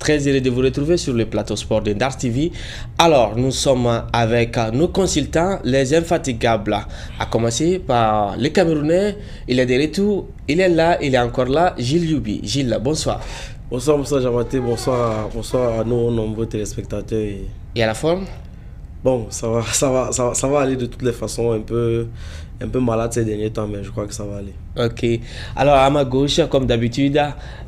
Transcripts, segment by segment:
très heureux de vous retrouver sur le plateau sport de Ndar TV. Alors, nous sommes avec nos consultants, les infatigables. À commencer par le Camerounais, il est de retour, il est là, il est encore là, Gilles Youbi. Gilles, bonsoir. Bonsoir, bonsoir Jamaté, bonsoir à nos nombreux téléspectateurs. Et à la forme? Bon, ça va aller de toutes les façons, un peu malade ces derniers temps, mais je crois que ça va aller. Ok. Alors, à ma gauche, comme d'habitude,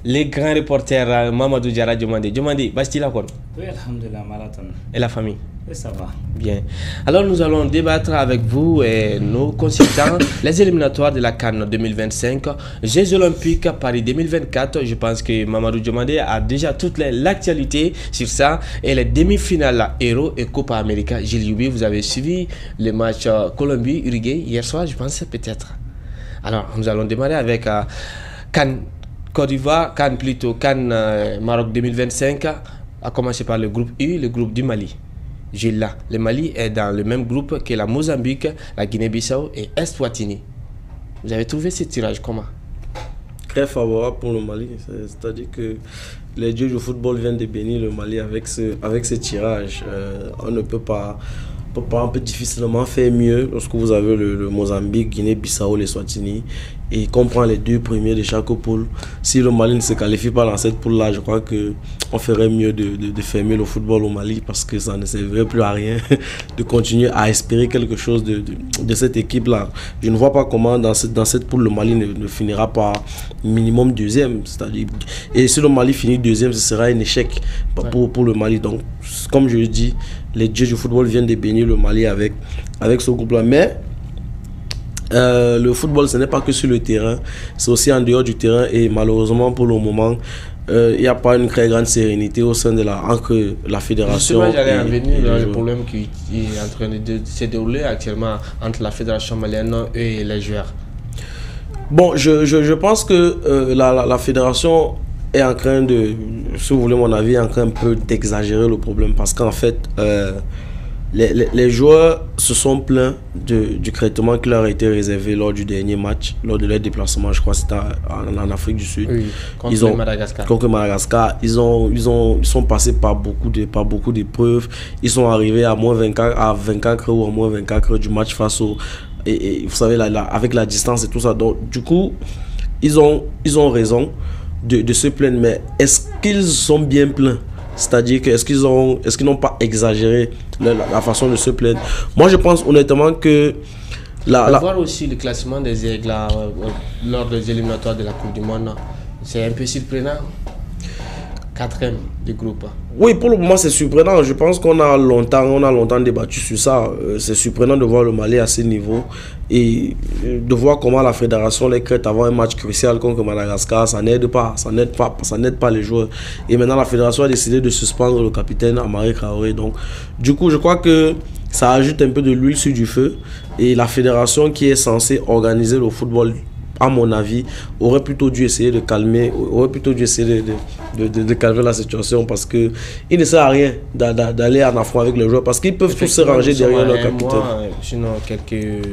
les grands reporters Mamadou Diarra Diomandé. Diomandé, Bastille quoi? Oui, alhamdulillah, marathon. Et la famille? Oui, ça va. Bien. Alors, nous allons débattre avec vous et nos consultants les éliminatoires de la CAN 2025, Jeux Olympiques Paris 2024. Je pense que Mamadou Diomandé a déjà toute l'actualité sur ça. Et les demi-finales Euro et Copa América. Gilles Youbi, vous avez suivi le match Colombie-Uruguay hier soir, je pense, peut-être. Alors, nous allons démarrer avec CAN Côte d'Ivoire, CAN Maroc 2025, à commencer par le groupe U, le groupe du Mali. Gilles, là, le Mali est dans le même groupe que la Mozambique, la Guinée-Bissau et Eswatini. Vous avez trouvé ce tirage comment? Très favorable pour le Mali, c'est-à-dire que les dieux du football viennent de bénir le Mali avec ce tirage. On ne peut pas un peu difficilement faire mieux lorsque vous avez le Mozambique, Guinée-Bissau, les Swatini et qu'on prend les deux premiers de chaque poule. Si le Mali ne se qualifie pas dans cette poule-là, je crois qu'on ferait mieux de fermer le football au Mali parce que ça ne servirait plus à rien de continuer à espérer quelque chose de cette équipe-là. Je ne vois pas comment dans cette poule le Mali ne finira pas minimum deuxième. Et si le Mali finit deuxième, ce sera un échec pour le Mali. Donc, comme je le dis, les dieux du football viennent de bénir le Mali avec ce groupe-là. Mais le football, ce n'est pas que sur le terrain, c'est aussi en dehors du terrain. Et malheureusement, pour le moment, il n'y a pas une très grande sérénité au sein entre la fédération. Justement, j'allais en venir dans le problème qui est en train de se dérouler actuellement entre la fédération malienne et les joueurs. Bon, je pense que la fédération est en train de, si vous voulez mon avis, est en train un peu d'exagérer le problème parce qu'en fait, les joueurs se sont plaints du traitement qui leur a été réservé lors du dernier match, lors de leur déplacement, je crois que c'était en Afrique du Sud. Oui, contre Madagascar. Contre Madagascar. Ils sont passés par beaucoup d'épreuves. Ils sont arrivés à moins 24 ou à moins 24 du match face au... Et vous savez, avec la distance et tout ça. Donc, du coup, ils ont raison de se plaindre, mais est-ce qu'ils sont bien pleins? C'est-à-dire que est-ce qu'ils n'ont pas exagéré la façon de se plaindre? Moi, je pense honnêtement que voir aussi le classement des aigles lors des éliminatoires de la Coupe du Monde, c'est un peu surprenant. 4e du groupe. Oui, pour le moment, c'est surprenant. Je pense qu'on a longtemps débattu sur ça. C'est surprenant de voir le Mali à ce niveau et de voir comment la fédération les crête avant un match crucial contre Madagascar. Ça n'aide pas les joueurs. Et maintenant, la fédération a décidé de suspendre le capitaine Amari Traoré. Donc, du coup, je crois que ça ajoute un peu de l'huile sur du feu. Et la fédération qui est censée organiser le football, à mon avis, aurait plutôt dû essayer de calmer, de calmer la situation parce que il ne sert à rien d'aller en affront avec les joueurs parce qu'ils peuvent tous se ranger derrière leur capitaine. Sinon, quelques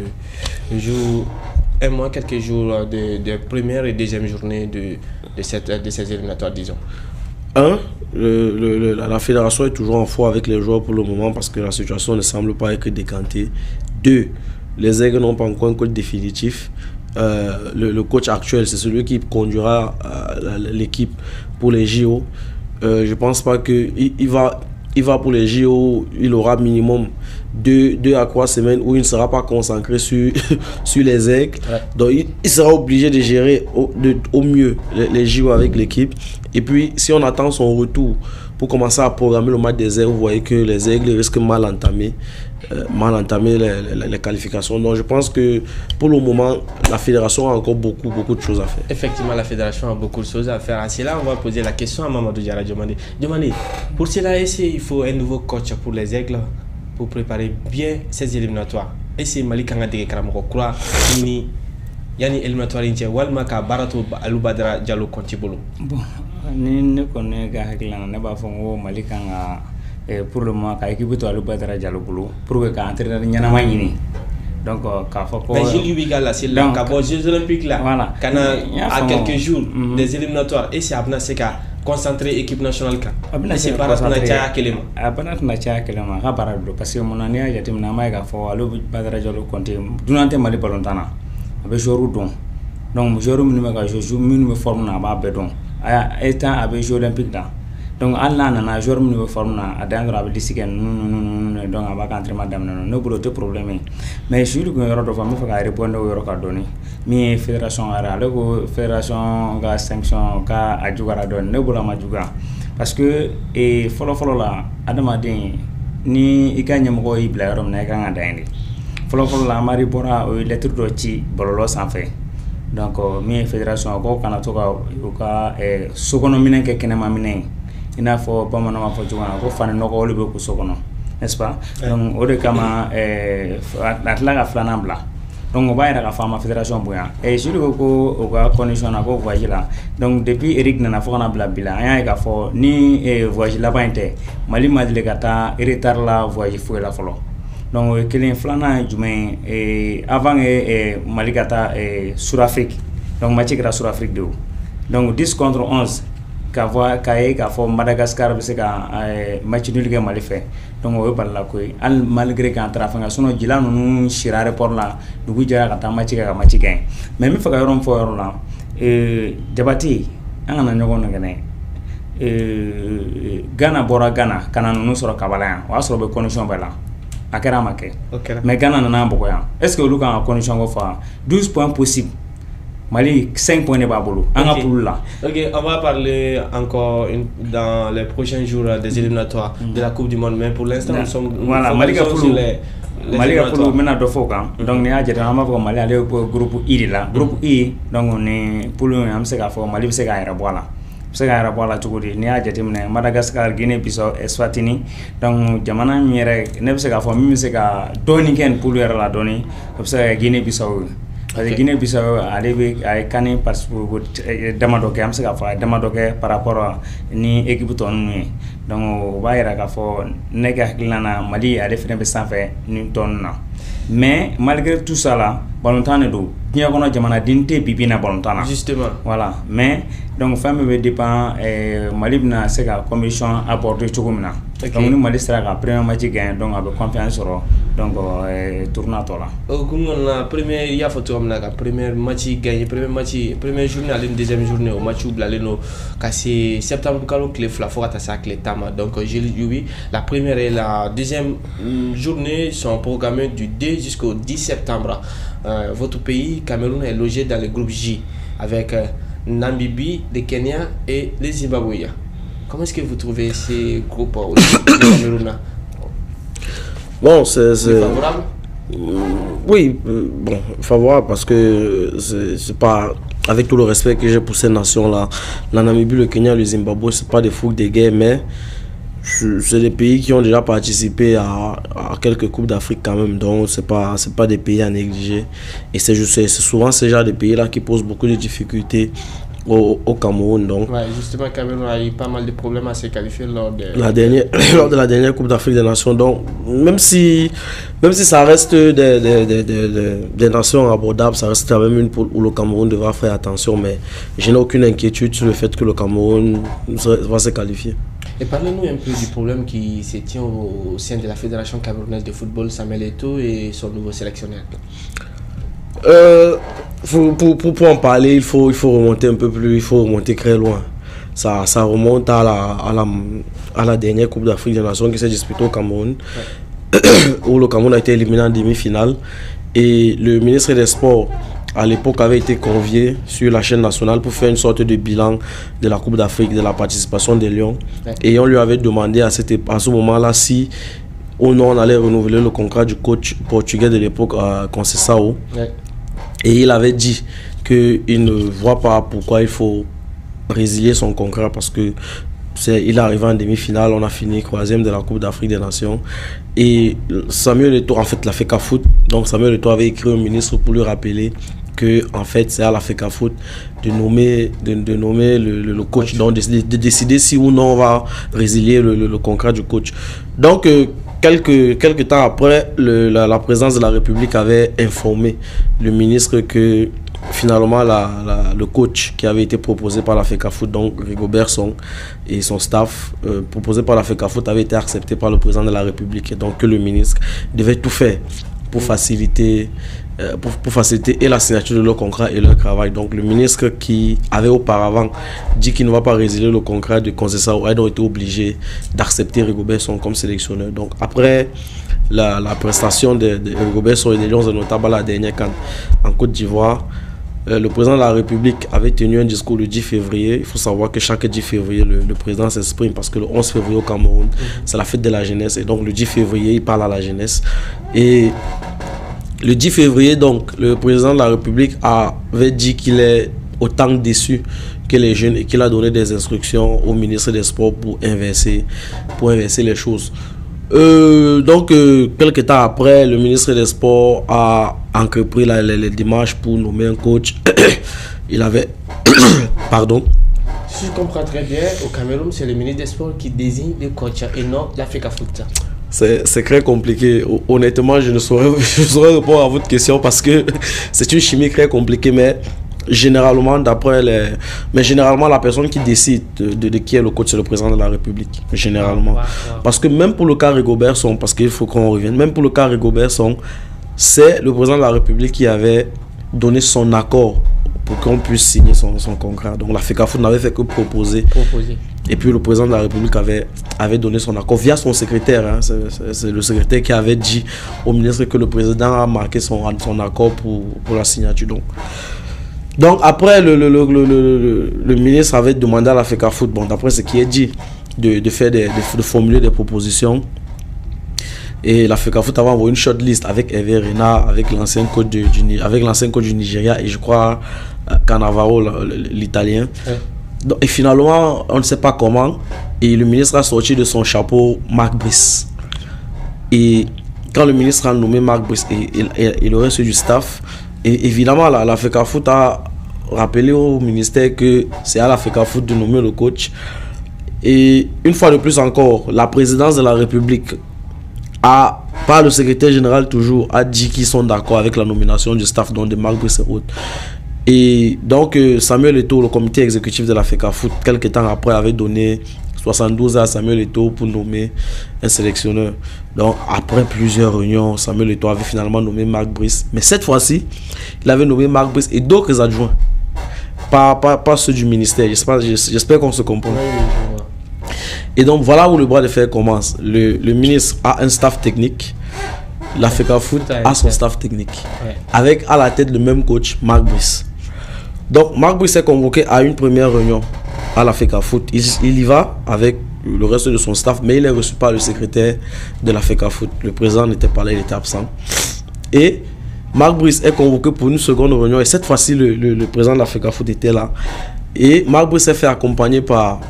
jours de première et deuxième journée de ces éliminatoires, disons. La fédération est toujours en froid avec les joueurs pour le moment parce que la situation ne semble pas être décantée. 2, les Aigles n'ont pas encore un coach définitif. Le coach actuel, c'est celui qui conduira l'équipe pour les JO. Je pense pas qu'il va pour les JO, il aura minimum 2 à 3 semaines où il ne sera pas concentré sur les aigles. Ouais. Donc il sera obligé de gérer au mieux les JO avec l'équipe. Et puis si on attend son retour pour commencer à programmer le match des aigles, vous voyez que les aigles risquent mal entamer les qualifications. Donc je pense que pour le moment, la fédération a encore beaucoup de choses à faire. Effectivement, la fédération a beaucoup de choses à faire. C'est là on va poser la question à Mamadou Diarra Diomandé. Pour cela, il faut un nouveau coach pour les aigles pour préparer bien ces éliminatoires. Et c'est Mali Kangade Karamoko Kura ni yani éliminatoire intia walma ka barato Alubadara Diallo Kontibolo. Bon, ne connais ga hakilana ne ba fongo Mali Kanga pour le moment ka équipe to Alubadara Diallo bolo pour que ka entraîneur ñanama ñini. Donc ka fa ko mais j'ai lu biga là c'est là ka bo Jeux Olympiques là. Voilà. Kana à quelques jours des éliminatoires et c'est abna seka concentré équipe nationale kan. C'est pas parce que mon année a été mon ami a fait alors Badara Diallo compter durant Mali balontana avec joueur don donc joueur minimum joueur minimum forme na ba bedon aya étant avec joueur olympique là donc Allah na joueur minimum forme na adandra avec disiken donc aba ka entraînement damna no bolo te problème mais je ko yoro do fami fa ka répondre yoro ka doni mi fédération ara le ko fédération ga sanction ka ajugara don ne bolo ma juga parce que et folo la adamaden ni i ka ɲɛmɔgɔ y'i bila yɔrɔ min na i kan ka dan yen de fɔlɔ la amari bɔra o ye lettre dɔ ci bɔlɔlɔ sanfɛ donc min ye fédération ko kana to ka u ka sokɔnɔminɛn kɛ kɛnɛmaminɛn i n'a fɔ bamananw b'a fɔ cogo min na ko fani nɔgɔ olu bɛ ko so kɔnɔ n'est-ce pas donc o de kama a tila ka filanan bila donc o b'a yira k'a fɔ a ma fédération bonya sur ko o ka condition na ko voyage la donc depuis Eric nana fo kana bila bila an y'a ye k'a fɔ ni voyage laban in tɛ Mali ma deli ka taa retard la voyage foyi la fɔlɔ donc o ye kelen filanan ye jumɛn ye avant Mali ka taa Sud-Afrique donc match kɛra Sud-Afrique de o donc 10 contre 11 k'a ye k'a fɔ Madagascar bɛ se ka match nul kɛ Mali fɛ donc o ye balila ko ye hali malgré k'an taara fɛn sinon jila ninnu sira aéroport la dugu jɛra ka taa match kɛ ka match gagner mais n bɛ fɛ ka yɔrɔ min fɔ yɔrɔ la Jabate an kana ɲɔgɔn nɛgɛnɛ Ghana bɔra Ghana ka na ninnu sɔrɔ Kabala yan o y'a sɔrɔ u bɛ condition bɛɛ la a kɛra a ma kɛ mais Ghana nana bɔgɔ yan est-ce que olu kan ka condition ko fa 12 points possibles Mali 5 points de Babolo. Ok, on va parler encore dans les prochains jours des éliminatoires de la Coupe du Monde, mais pour l'instant nous sommes Mali Poulou maintenant de Foka. Donc nous avons Mali aller au groupe I là. Groupe I donc on est Poulou on sait qu'à Mali c'est qu'à Raboala. C'est qu'à Raboala tout côté. Nous avons Madagascar, Guinée-Bissau, Eswatini. Donc jamana nyere ne c'est qu'à même c'est qu'à Doni Ken Poulou la Doni. C'est Guinée-Bissau. Parce que Guinée-Bissau allait avec Kane parce que Damadoke am se ka fa Damadoke par rapport à ni équipe tonne donc on va ira ka fo nega hakilana Mali allait faire be sanfɛ ni tonne mais malgré tout ça là ballon-tan do diɲɛ kɔnɔ jamana den tɛ bibi na ballon-tan na justement voilà mais donc fɛn min bɛ dépend Mali bɛna se ka compétition aborder cogo min na donc ni Mali sera ka premier match gagner donc a bɛ confiance sɔrɔ donc tournoi tɔ la comme on a premier il y a photo am na ka premier match gagner premier journée aller deuxième journée au match blalen no kasi septembre kalo clé fla fo ka sa clé tama donc oui la première et la deuxième journée sont programmées du 2 jusqu'au 10 septembre. Votre pays, Cameroun, est logé dans le groupe J avec Namibie, le Kenya et les Zimbabwe. Comment est-ce que vous trouvez ces groupes au Cameroun? Bon, c'est favorable. Oui, bon, favorable parce que c'est pas, avec tout le respect que j'ai pour ces nations-là, la Namibie, le Kenya, le Zimbabwe, c'est pas des fougues de guerre, mais c'est des pays qui ont déjà participé à quelques coupes d'Afrique quand même, donc c'est pas des pays à négliger. Et c'est souvent ces genres de pays là qui posent beaucoup de difficultés au Cameroun. Donc ouais, justement, Cameroun a eu pas mal de problèmes à se qualifier lors de la dernière Coupe d'Afrique des Nations. Donc même si ça reste des nations abordables, ça reste quand même une poule où le Cameroun devra faire attention, mais je n'ai aucune inquiétude sur le fait que le Cameroun va se qualifier. Et parlez-nous un peu du problème qui se tient au sein de la Fédération camerounaise de football, Samuel Eto'o et son nouveau sélectionneur. Pour en parler, il faut remonter un peu plus, il faut remonter très loin. Ça remonte à la dernière Coupe d'Afrique des Nations qui s'est disputée au Cameroun, ouais. Où le Cameroun a été éliminé en demi-finale. Et le ministre des Sports, à l'époque, avait été convié sur la chaîne nationale pour faire une sorte de bilan de la Coupe d'Afrique, de la participation des Lions. Ouais. Et on lui avait demandé à ce moment-là si ou non on allait renouveler le contrat du coach portugais de l'époque, Conceição. Ouais. Et il avait dit qu'il ne voit pas pourquoi il faut résilier son contrat parce que il est arrivé en demi-finale, on a fini 3e de la Coupe d'Afrique des Nations. Et Samuel Eto'o, en fait, la FECAFOOT, donc Samuel Eto'o avait écrit au ministre pour lui rappeler que en fait c'est à la FECAFOOT de nommer le coach, donc de décider si ou non on va résilier le contrat du coach. Donc quelques temps après, la présidence de la République avait informé le ministre que finalement, le coach qui avait été proposé par la FECAFOOT, donc Rigobert Song et son staff, proposé par la FECAFOOT, avait été accepté par le président de la République. Et donc, que le ministre devait tout faire pour faciliter, et la signature de leur contrat et leur travail. Donc, le ministre qui avait auparavant dit qu'il ne va pas résilier le contrat de Conceição a été obligé d'accepter Rigobert Song comme sélectionneur. Donc, après la prestation de Rigobert Song et des Lions Indomptables à la dernière CAN en Côte d'Ivoire, le président de la République avait tenu un discours le 10 février. Il faut savoir que chaque 10 février, le président s'exprime parce que le 11 février au Cameroun, c'est la fête de la jeunesse. Et donc le 10 février, il parle à la jeunesse. Et le 10 février, donc, le président de la République avait dit qu'il est autant déçu que les jeunes et qu'il a donné des instructions au ministre des Sports pour inverser les choses. Donc, quelques temps après, le ministre des Sports a entrepris les démarches pour nommer un coach. Il avait... Pardon. Si je comprends très bien, au Cameroun, c'est le ministre des Sports qui désigne le coach et non la FECAFOOT. C'est très compliqué. Honnêtement, je ne saurais répondre à votre question parce que c'est une chimie très compliquée, mais... Généralement, généralement, la personne qui décide de qui est le coach, c'est le président de la République. Généralement. Parce que même pour le cas Rigobert Song, parce qu'il faut qu'on revienne, même pour le cas Rigobert Song, c'est le président de la République qui avait donné son accord pour qu'on puisse signer son contrat. Donc la FECAFOOT n'avait fait que proposer. Et puis le président de la République avait donné son accord via son secrétaire. Hein. C'est le secrétaire qui avait dit au ministre que le président a marqué son accord pour la signature. Donc après, le ministre avait demandé à la FECAFOOT, bon, d'après ce qui est dit, de formuler des propositions. Et la FECAFOOT avait envoyé une shortlist avec Hervé Renard, avec l'ancien coach du Nigeria et je crois Cannavaro, l'italien. Ouais. Et finalement, on ne sait pas comment, et le ministre a sorti de son chapeau Marc Brice. Et quand le ministre a nommé Marc Brice et le reste du staff, et évidemment, la FECAFOOT a rappelé au ministère que c'est à la FECAFOOT de nommer le coach. Et une fois de plus encore, la présidence de la République, par le secrétaire général toujours, a dit qu'ils sont d'accord avec la nomination du staff, dont de Marc Brice et autres. Et donc, Samuel Eto'o, le comité exécutif de la FECAFOOT, quelques temps après, avait donné 72 à Samuel Eto'o pour nommer un sélectionneur. Donc après plusieurs réunions, Samuel Eto'o avait finalement nommé Marc Brice. Mais cette fois-ci, il avait nommé Marc Brice et d'autres adjoints. Pas ceux du ministère. J'espère qu'on se comprend. Et donc voilà où le bras de fer commence. Le ministre a un staff technique. La FECAFOOT a son staff technique. Avec à la tête le même coach, Marc Brice. Donc Marc Brice est convoqué à une première réunion à la FECAFOOT. Il y va avec le reste de son staff, mais il est reçu par le secrétaire de la FECAFOOT. Le président n'était pas là, il était absent. Et Marc Brice est convoqué pour une seconde réunion. Et cette fois-ci, le président de la FECAFOOT était là. Et Marc Brice s'est fait accompagner par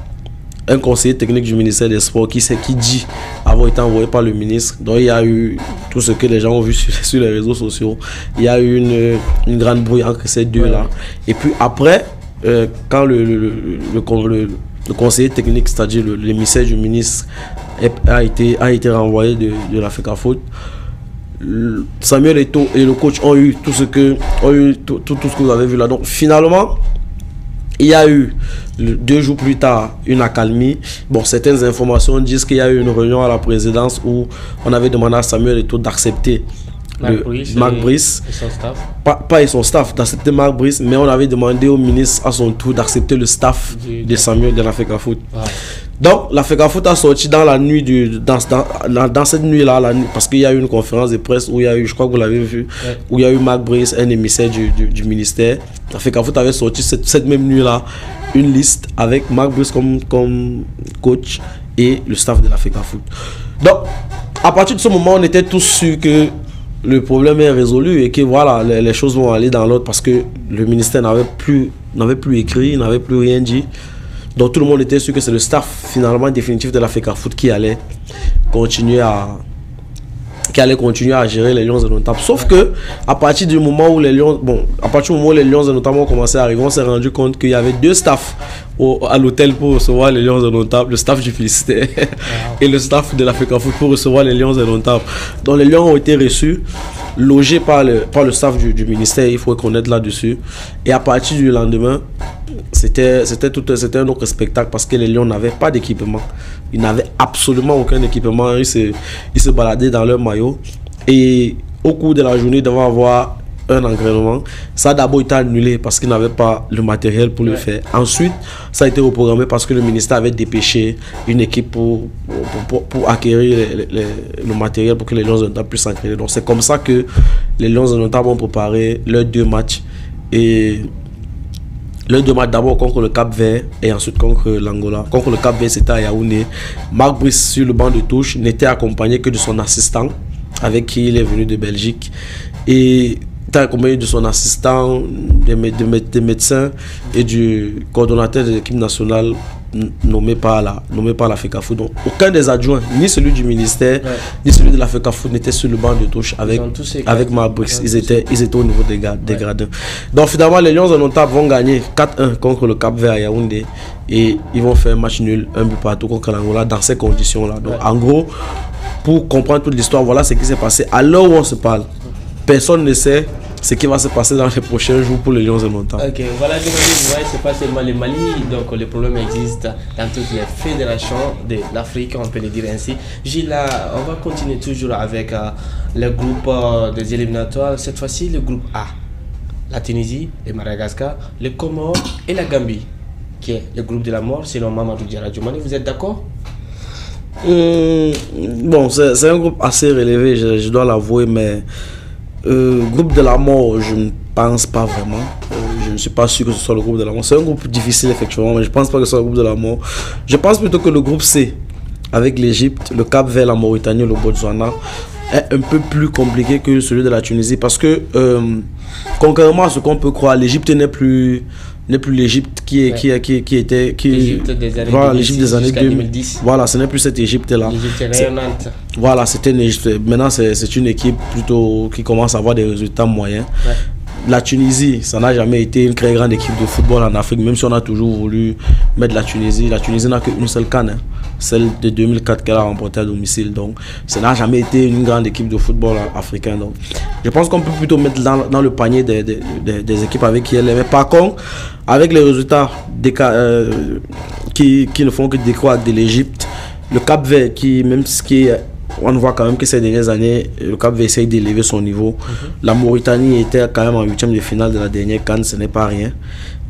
un conseiller technique du ministère des Sports qui dit avoir été envoyé par le ministre. Donc il y a eu tout ce que les gens ont vu sur les réseaux sociaux. Il y a eu une grande brouille entre ces deux-là. Et puis après, quand le conseiller technique, c'est-à-dire l'émissaire du ministre, a été renvoyé de la FECAFOOT, Samuel Eto'o et le coach ont eu tout ce que vous avez vu là. Donc finalement, il y a eu 2 jours plus tard une accalmie. Bon, certaines informations disent qu'il y a eu une réunion à la présidence où on avait demandé à Samuel Eto'o d'accepter Marc Brice, et son staff. Pas et son staff, d'accepter Marc Brice, mais on avait demandé au ministre à son tour d'accepter le staff de Samuel de la FECAFOOT. Donc la FECAFOOT a sorti dans la nuit dans cette nuit-là, parce qu'il y a eu une conférence de presse où il y a eu, je crois que vous l'avez vu, où il y a eu Marc Brice, un émissaire du ministère. La FECAFOOT avait sorti cette même nuit-là une liste avec Marc Brice comme coach et le staff de la FECAFOOT. Donc à partir de ce moment, on était tous sûrs que le problème est résolu et que voilà, les choses vont aller dans l'ordre parce que le ministère n'avait plus écrit, n'avait plus rien dit. Donc tout le monde était sûr que c'est le staff finalement définitif de la FECAFOOT qui allait continuer à gérer les Lions Indomptables. Sauf que à partir du moment où les Lions Indomptables ont commencé à arriver, on s'est rendu compte qu'il y avait 2 staffs à l'hôtel pour recevoir les Lions indomptables, le staff du Finistère et le staff de l'Africa Foot pour recevoir les Lions indomptables. Donc les Lions ont été reçus, logés par le staff du ministère, il faut reconnaître là-dessus. Et à partir du lendemain, c'était un autre spectacle parce que les Lions n'avaient pas d'équipement. Ils n'avaient absolument aucun équipement. Ils se baladaient dans leur maillot. Et au cours de la journée, devant avoir un entraînement, ça a d'abord été annulé parce qu'ils n'avaient pas le matériel pour le faire. Ensuite, ça a été reprogrammé parce que le ministère avait dépêché une équipe pour acquérir le matériel pour que les Lions indomptables puissent s'entraîner. Donc c'est comme ça que les Lions indomptables ont préparé leurs 2 matchs. Et leurs 2 matchs, d'abord contre le Cap-Vert et ensuite contre l'Angola. Contre le Cap-Vert, c'était à Yaoundé. Marc Brice, sur le banc de touche, n'était accompagné que de son assistant avec qui il est venu de Belgique. Et accompagné de son assistant, des médecins et du coordonnateur de l'équipe nationale nommé par l'Africa Foot. Donc, aucun des adjoints, ni celui du ministère, ni celui de l'Africa Foot n'était sur le banc de touche avec Marbrix. Ils étaient au niveau des gradins. Donc finalement, les Lions indomptables vont gagner 4-1 contre le Cap-Vert à Yaoundé et ils vont faire un match nul, 1 but partout contre l'Angola dans ces conditions-là. Donc en gros, pour comprendre toute l'histoire, voilà ce qui s'est passé. À l'heure où on se parle, personne ne sait ce qui va se passer dans les prochains jours pour les Lions indomptables. Ok, voilà, vous voyez, c'est pas seulement le Mali, donc les problèmes existent dans toutes les fédérations de l'Afrique, on peut le dire ainsi. Gilles, on va continuer toujours avec le groupe des éliminatoires, cette fois-ci le groupe A, la Tunisie, le Madagascar, le Comores et la Gambie, qui est le groupe de la mort selon Mamadou Diarra Diomaye. Vous êtes d'accord? Bon, c'est un groupe assez relevé, je dois l'avouer, mais groupe de la mort, je ne pense pas vraiment. Je ne suis pas sûr que ce soit le groupe de la mort. C'est un groupe difficile, effectivement, mais je ne pense pas que ce soit le groupe de la mort. Je pense plutôt que le groupe C, avec l'Égypte, le Cap-Vert, la Mauritanie, le Botswana, est un peu plus compliqué que celui de la Tunisie parce que, contrairement à ce qu'on peut croire, l'Égypte n'est plus l'Égypte qui était l'Égypte des années, voilà, 2006, des années 2010. Voilà, ce n'est plus cette Égypte là. L'Égypte rayonnante. Voilà, c'était une Égypte. Maintenant c'est une équipe plutôt qui commence à avoir des résultats moyens. La Tunisie, ça n'a jamais été une très grande équipe de football en Afrique, même si on a toujours voulu mettre la Tunisie. La Tunisie n'a qu'une seule CAN, hein, celle de 2004 qu'elle a remportée à domicile. Donc, ça n'a jamais été une grande équipe de football africain. Donc, je pense qu'on peut plutôt mettre dans le panier des équipes avec qui elle est. Mais par contre, avec les résultats qui ne font que décroître de l'Égypte, le Cap-Vert, on voit quand même que ces dernières années, le Cap-Vert essaye d'élever son niveau. La Mauritanie était quand même en 8e de finale de la dernière CAN, ce n'est pas rien.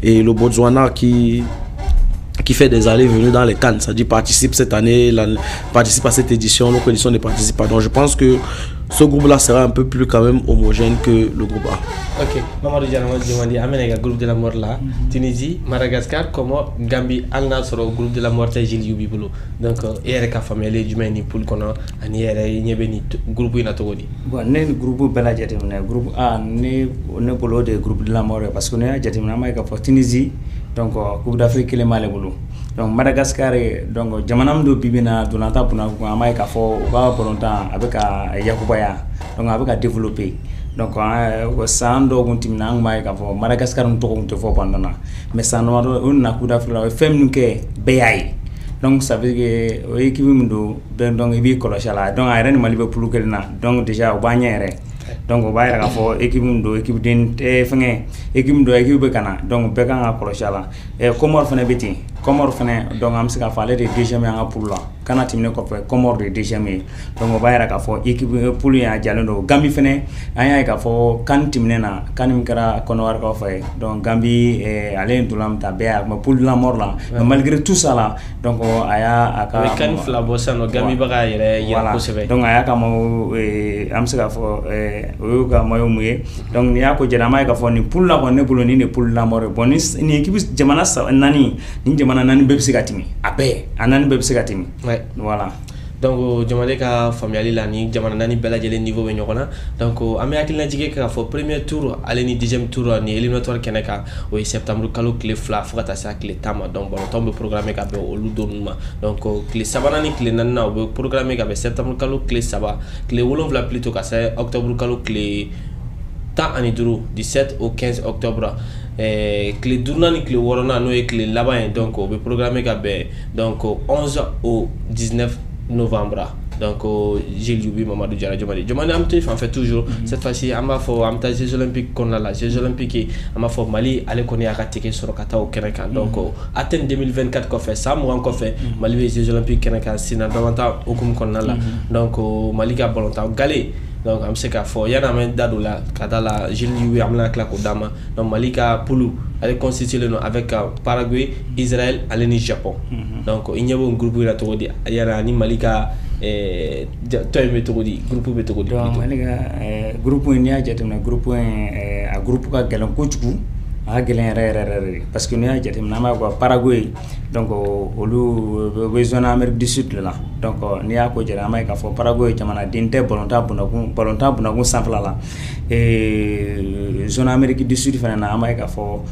Et le Botswana qui fait des allées-venues dans les CAN, c'est-à-dire participe cette année, participe à cette édition, l'autre édition ne participe pas. Donc je pense que ce groupe-là sera un peu plus quand même homogène que le groupe A. Ok, Mamadou Diarra demandé à groupe de la mort là, Tunisie, Madagascar, Comores, Gambie, Al sur le groupe de la mort Gilles Yubibulo. Donc, il y a des familles du Mani pour qu'on a un groupe inatogodi. Bon, ne groupe bela jatimna groupe A ne bolo de groupe de la mort parce que ne jatimna ma ka Tunisie donc Coupe d'Afrique le malé bolo. Donc Madagascar donc jamanam do bibina donata puna ko amay ka fo ba volontan avec Yakubaya donc avec développer donc sando guntimna amay ka fo Madagascar on to ko fo pandana mais ça no on na Coupe d'Afrique fem nuke bayay donc ça veut dire que équipe mundo donc ibi koloshala donc ay ren malibe pour kelna donc déjà o bañere donc o bayra ka fo équipe mundo équipe den fengé équipe mundo équipe be kana donc be kan koloshala e Comores fene beti Comores fene donc am sika falé de deuxième en pour là kana timne ko fe Comores de deuxième donc o bayra ka fo équipe pour ya jalendo Gambie fene aya ka fo kan timne na kanim kara kono war ko fe donc Gambie ale dulam ta be ma pour la mort là mais malgré tout ça là donc aya aka kan flabo sano Gambie baga yere ko sebe donc aya ka mo am sika fo o ka mayo muye donc ni ako jama ka fo ni pour la bonne bolo ni pour la mort bon ni équipe jamana nani ni jamana nani bebsi gatimi abe anani bebsi gatimi voilà donc jamane ka famille la ni jamana nani bela jele niveau be nyokona donc ame akilna jige ka fo premier tour aller ni deuxième tour ni éliminatoire keneka o septembre kalo clé fla fota sa clé tama donc bon tombe programmé ka be o ludonuma donc clé sabana ni clé nanna o programmé ka be septembre kalo clé saba clé wolonvla plutôt ka c'est octobre kalo clé temps en 17 au 15 octobre clé Dournan et clé Warona, nous et clé là-bas, donc on peut programmer donc 11 au 19 novembre. Donc j'ai lu Mamadou Diarra Djomani Amtif en fait toujours cette fois-ci on va faire un Jeux olympiques qu'on a là Jeux olympiques on va faire Mali aller connaître à rater sur le Qatar au Kenya donc Athènes 2024 qu'on fait ça moi encore fait Mali les Jeux olympiques Kenya c'est dans davantage au comme qu'on a là donc Mali a volontaire galé donc am se ka fo yana men dadu la kada la jili am la claque dama donc Malika Poulou elle constitue le nom avec Paraguay, Israël, et le Japon. Donc il y a un groupe de Togodi, il y a ni Malika toi Togodi, groupe de Togodi. Donc Malika groupe ni a jate na groupe a groupe ka galan kochuku a galan rere parce que ni a jate na ma Paraguay donc olu zone Amérique du Sud là donc ni a ko jara ma ka fo Paraguay jamana dinte bolonta bunagun sanfla la et zone Amérique du Sud fana na ma ka fo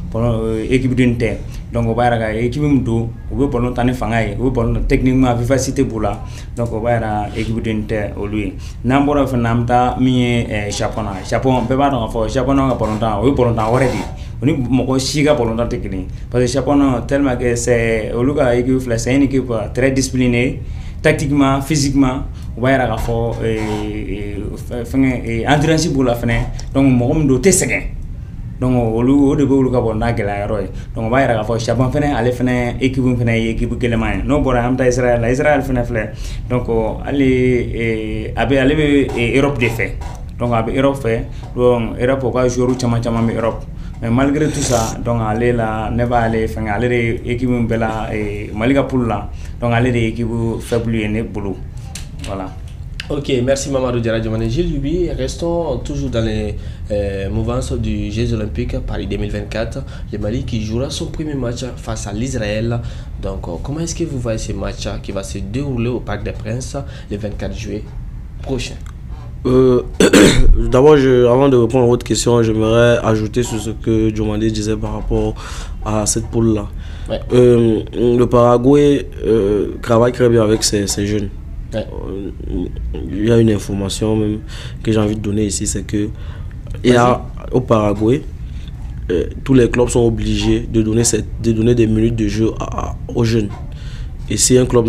équipe dinte donc o bayra ka équipe mdo o be bolonta ne fanga ye o be bolonta techniquement vivacité bula donc o bayra équipe dinte olu namboro fana amta mi Japon be ba do fo Japon nga bolonta o be bolonta already oni moko siga bolonta technique parce que Japon tellement que c'est Oluka équipe c'est une équipe très disciplinée tactiquement physiquement on va y avoir fort endurance pour la fin donc moi do tessegain donc au début Oluka bon na gela roy donc on va y avoir fort Japon fin aller fin équipe kelemane non bon am ta Israël fin flé donc aller aller Europe de fait donc avec Europe fait donc Europe va jouer chama mais Europe mais malgré tout ça donc aller là ne va aller faire aller équipe bela et Malika Poul là donc aller des équipes faibles et ne boulot voilà. Ok, merci Mamadou Diarra Djomani. Gilles Luby, restons toujours dans les mouvances du Jeux olympiques Paris 2024. Le Mali qui jouera son premier match face à l'Israël. Donc comment est-ce que vous voyez ce match qui va se dérouler au Parc des Princes le 24 juillet prochain? D'abord, avant de répondre à votre question, j'aimerais ajouter sur ce que Djomani disait par rapport à cette poule-là. Ouais. Le Paraguay travaille très bien avec ses jeunes. Ouais. Il y a une information même que j'ai envie de donner ici, c'est que au Paraguay, tous les clubs sont obligés de donner des minutes de jeu aux jeunes. Et si les clubs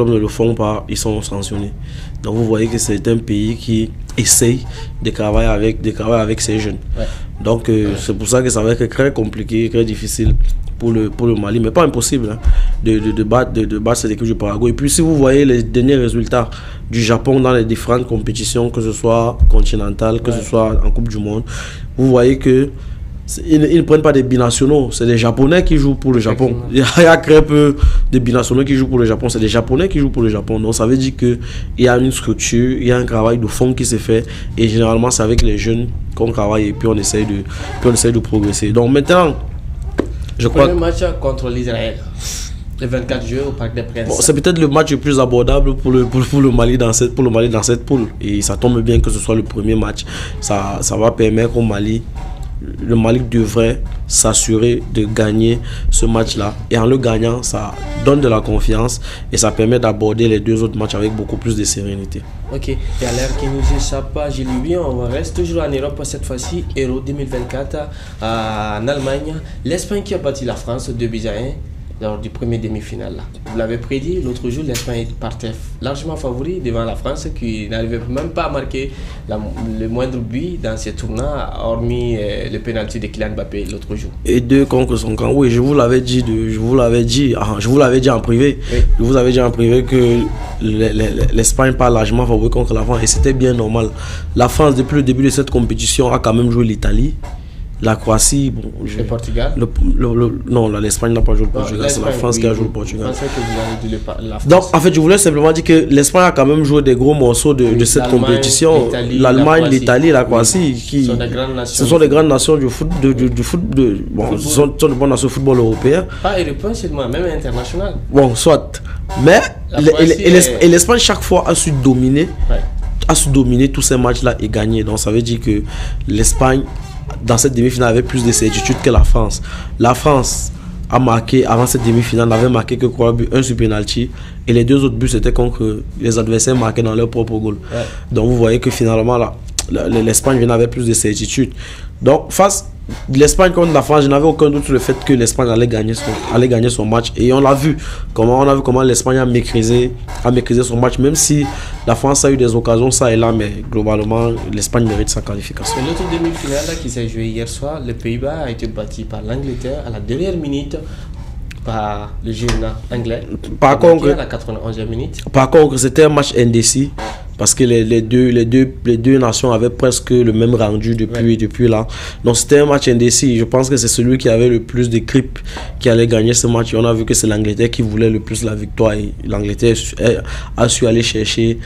ne le font pas, ils sont sanctionnés. Donc vous voyez que c'est un pays qui essaye de travailler avec ses jeunes. Ouais. Donc c'est pour ça que ça va être très compliqué, très difficile pour le Mali, mais pas impossible hein, de battre cette équipe du Paraguay. Et puis si vous voyez les derniers résultats du Japon dans les différentes compétitions, que ce soit continentales, que ce soit en Coupe du Monde, vous voyez que ils ne prennent pas des binationaux, c'est des Japonais qui jouent pour le Japon. Il y a très peu de binationaux qui jouent pour le Japon, c'est des Japonais qui jouent pour le Japon. Donc ça veut dire qu'il y a une structure, il y a un travail de fond qui se fait et généralement c'est avec les jeunes qu'on travaille et puis on essaye de progresser. Donc maintenant, je crois... Le match contre l'Israël, le 24 juillet au Parc des Princes. Bon, c'est peut-être le match le plus abordable pour le Mali dans cette poule. Et ça tombe bien que ce soit le premier match. Ça va permettre au Mali... Le Mali devrait s'assurer de gagner ce match-là. Et en le gagnant, ça donne de la confiance et ça permet d'aborder les deux autres matchs avec beaucoup plus de sérénité. Ok, et à l'heure qui nous échappe, j'ai lu bien, on reste toujours en Europe cette fois-ci, Euro 2024 en Allemagne. L'Espagne qui a battu la France 2-1 lors du premier demi-finale. Vous l'avez prédit, l'autre jour, l'Espagne partait largement favori devant la France qui n'arrivait même pas à marquer le moindre but dans ces tournois, hormis le pénalty de Kylian Mbappé l'autre jour. Et 2 contre son camp. Oui, je vous l'avais dit en privé. Oui. Je vous avais dit en privé que l'Espagne part largement favori contre la France et c'était bien normal. La France, depuis le début de cette compétition, a quand même joué l'Italie. La Croatie, bon, le Portugal. Non, l'Espagne n'a pas joué le Portugal, c'est la France qui a joué le Portugal. La France. Donc, en fait, je voulais simplement dire que l'Espagne a quand même joué des gros morceaux de cette compétition. L'Allemagne, l'Italie, la Croatie, ce sont des grandes nations du foot, bon, ce sont de bonnes nations de football européen. Pas européen seulement, même international. Bon, soit. Mais l'Espagne, chaque fois, a su dominer tous ces matchs-là et gagner. Donc, ça veut dire que l'Espagne, dans cette demi-finale, avait plus de certitude que la France. La France a marqué, avant cette demi-finale, n'avait marqué que 3 buts, 1 sur penalty, et les 2 autres buts c'était contre les adversaires marqués dans leur propre goal. Ouais. Donc vous voyez que finalement l'Espagne vient avec plus de certitude. Donc l'Espagne contre la France, je n'avais aucun doute sur le fait que l'Espagne allait gagner son match. Et on a vu comment l'Espagne a maîtrisé son match, même si la France a eu des occasions ça et là, mais globalement, l'Espagne mérite sa qualification. Et l'autre demi-finale qui s'est jouée hier soir, le Pays-Bas a été battu par l'Angleterre à la dernière minute par le jeune anglais. Par contre, à la 91e minute. Par contre, c'était un match indécis parce que les deux nations avaient presque le même rendu depuis là. Donc c'était un match indécis. Je pense que c'est celui qui avait le plus de creep qui allait gagner ce match. Et on a vu que c'est l'Angleterre qui voulait le plus la victoire. Et l'Angleterre a su aller chercher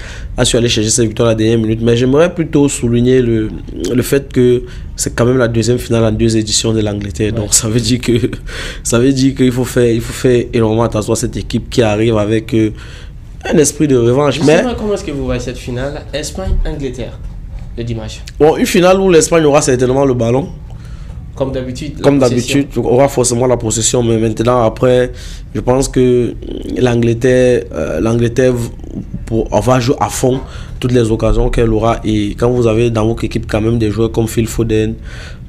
cette victoire à la dernière minute. Mais j'aimerais plutôt souligner le fait que c'est quand même la deuxième finale en 2 éditions de l'Angleterre. Donc ça veut dire qu'il faut faire énormément attention à cette équipe qui arrive avec un esprit de revanche. Mais comment est-ce que vous voyez cette finale Espagne-Angleterre le dimanche? Bon, une finale où l'Espagne aura certainement le ballon. Comme d'habitude, aura forcément la possession. Mais maintenant, après, je pense que l'Angleterre va jouer à fond toutes les occasions qu'elle aura. Et quand vous avez dans votre équipe quand même des joueurs comme Phil Foden,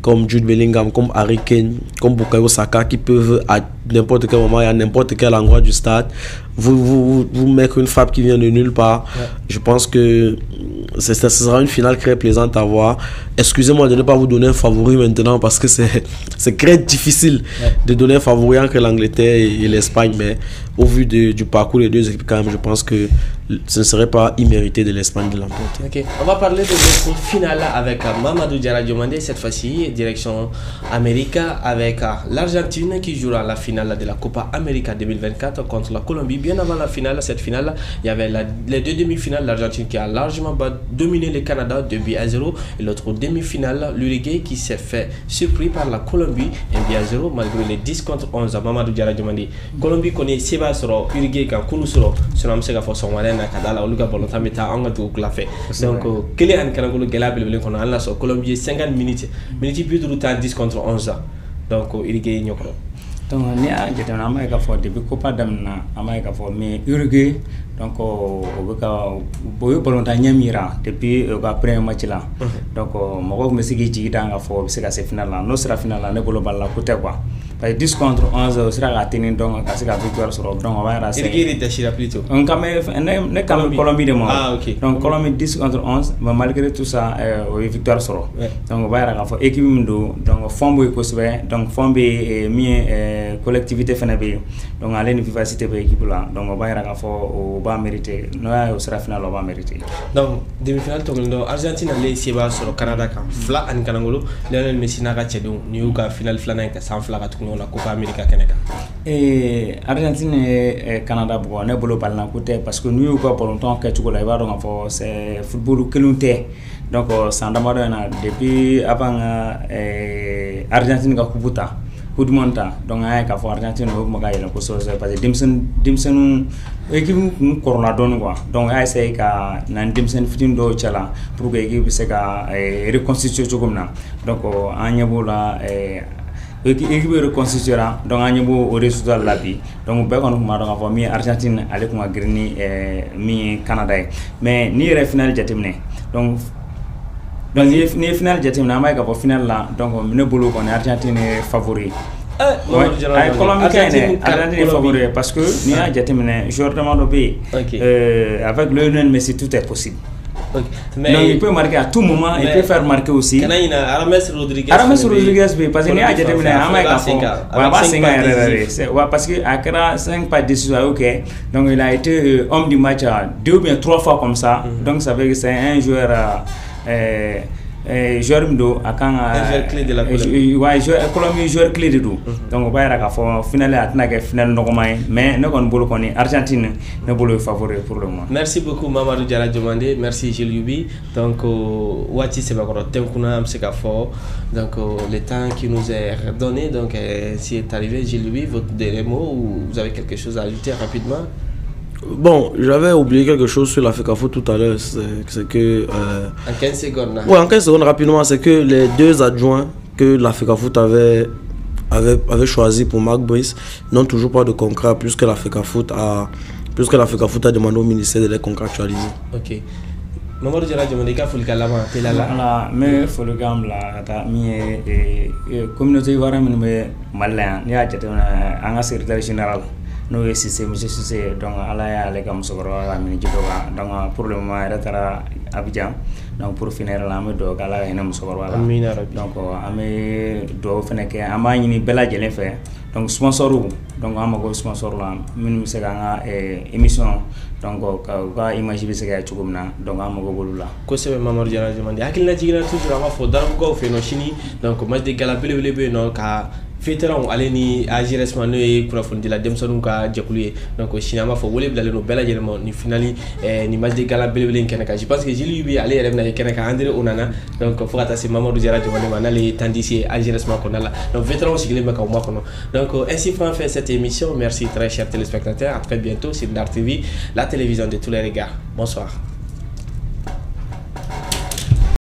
comme Jude Bellingham, comme Harry Kane, comme Bukayo Saka, qui peuvent à n'importe quel moment et à n'importe quel endroit du stade vous mettre une frappe qui vient de nulle part. Je pense que ce sera une finale très plaisante à voir. Excusez-moi de ne pas vous donner un favori maintenant parce que c'est très difficile de donner un favori entre l'Angleterre et l'Espagne, mais au vu du parcours des deux équipes quand même, je pense que ce ne serait pas immérité de l'Espagne de l'emporter. Ok, on va parler de notre finale avec Mamadou Diarra Diomandé, cette fois-ci direction Amérique avec l'Argentine qui jouera la finale de la Copa América 2024 contre la Colombie. Bien avant la finale, cette finale, il y avait les 2 demi-finales, l'Argentine qui a largement dominé le Canada 2-0 et l'autre demi-finale, l'Uruguay qui s'est fait surpris par la Colombie 1-0 malgré les 10 contre 11 à Mamadou Diarra Diomandé. Colombie connaît Seba Soro, Uruguay quand Kounou Soro, sur la Msega Foson Warena Kadala, Oluga Bolonta Meta, Angatu Klafe. Donc, quel est un Kanagolo Gelabel qu'on a là sur Colombie 50 minutes, minutes plus de 10 contre 11. Donc, Uruguay Nyokro. Donc, ni a jate na amay ka fo depuis Copa damna amay ka fo mais Uruguay donc boyo bolonta nyamira depuis après match là. Donc mako me sigi jigida nga fo se ka se final là no sera final là ne bolo balla côté quoi. Parce que 10 contre 11 sera raté donc ka se ka victoire sur donc on va raser. Uruguay était chira plutôt. On quand même ne quand même Colombie de moi. Ah OK. Donc Colombie 10 contre 11 mais malgré tout ça victoire sur. Donc on va ra fo équipe ndo donc fombo ko sebe donc fombe mi collectivité fanabe donc à l'université de l'équipe là donc on va y au bas mérité nous au sera final on va mériter donc demi-finale togondo Argentine les seba sur le Canada kan fla an kanangolo Lionel Messi na ka cedon ni ka final fla ka sans fla ka tuno la Copa América keneka et Argentine et Canada bo ne bolo bal na côté parce que nous ko pour longtemps que tu ko la ba donc c'est football kelunte donc sans damado na depuis avant Argentine ka kubuta coup de monta donc ay ka fo Argentine ko mo gayel ko so parce que dimsen équipe corona don quoi donc ay say ka nan dimsen fitin do chala pour que équipe se ka reconstituer comme na donc anyabo la équipe reconstituera donc anyabo au résultat la bi donc be kon ma donc fo mi Argentine ale ko grini mi Canada mais ni re final jatimne donc ni final jatimna may ka fo final là donc ne bolo ko Argentine favori Colombie Argentine favori parce que ni a jatimne joueur de pays avec Lionel Messi tout est possible. Mais donc, il peut marquer à tout moment, il peut faire marquer aussi. Arames Rodriguez parce que ni a jatimne amay ka fo wa ba 5 ans parce que à 5 pas de décision OK donc il a été homme du match 2 ou bien 3 fois comme ça donc ça veut dire que c'est un joueur joueur mdo akan joueur clé de la Colombie Colombie joueur clé de tout donc ba ra ka fo final atna ke final no mais ne kon bolo koni Argentine ne bolo favori pour le moment. Merci beaucoup Mamadou Diarra Diomandé, merci Gilles Youbi. Donc wati c'est ba ko temkuna am se ka fo donc le temps qui nous est donné donc si est arrivé Gilles Youbi, votre dernier mot ou vous avez quelque chose à ajouter rapidement? Bon, j'avais oublié quelque chose sur la FECAFOOT tout à l'heure, c'est que... en 15 secondes. Oui, en 15 secondes, rapidement, c'est que les 2 adjoints que la FECAFOOT avait choisi pour Marc Brice n'ont toujours pas de contrat, puisque la FECAFOOT a demandé au ministère de les contractualiser. Ok. Mamadou Diarra Diomandé ka foli ka laban tela la ala me foli ka bila ta mi communauté ivoirienne minnu bɛ Mali la yan n'i y'a jateminɛ an ka secrétaire général n'o ye Cissé monsieur Cissé donc ala y'ale ka musokɔrɔba la minɛ ji dɔ kan donc pour le moment yɛrɛ taara Abidjan donc pour finir la an bɛ dugawu kɛ ala ka hinɛ musokɔrɔba la amina rabi donc an bɛ dugawu fɛnɛ kɛ an b'a ɲini bɛɛ lajɛlen fɛ donc sponsor donc an mago sponsor la minnu bɛ se k'an ka émission donc ka image bɛ se ka cogo min na donc an mago b'olu la kosɛbɛ Mamadou Diarra Diomandé hakilina jiginna toujours an b'a fɔ darabukaw fɛ yen nɔ sini donc match de gala belebele bɛ yen nɔ ka vétéran ale ni AGRS n'o ye kunnafonidila denmisɛnninw ka jɛkulu ye donc sini an b'a fɔ wele bilalen don bɛɛ lajɛlen ma ni finali ni match de gala belebele in kɛnɛ kan je pense que Jules bi ale yɛrɛ bɛna kɛ kɛnɛ kan André Onana donc fo ka taa se Mamadou Diarra Diomandé ma n'ale ye temps d'ici ye AGRS kɔnɔna la donc vétéran sigilen bɛ k'aw makɔnɔ donc ainsi prend fin cette émission merci très chers téléspectateurs à très bientôt sur Ndar TV la télévision de tous les regards bonsoir.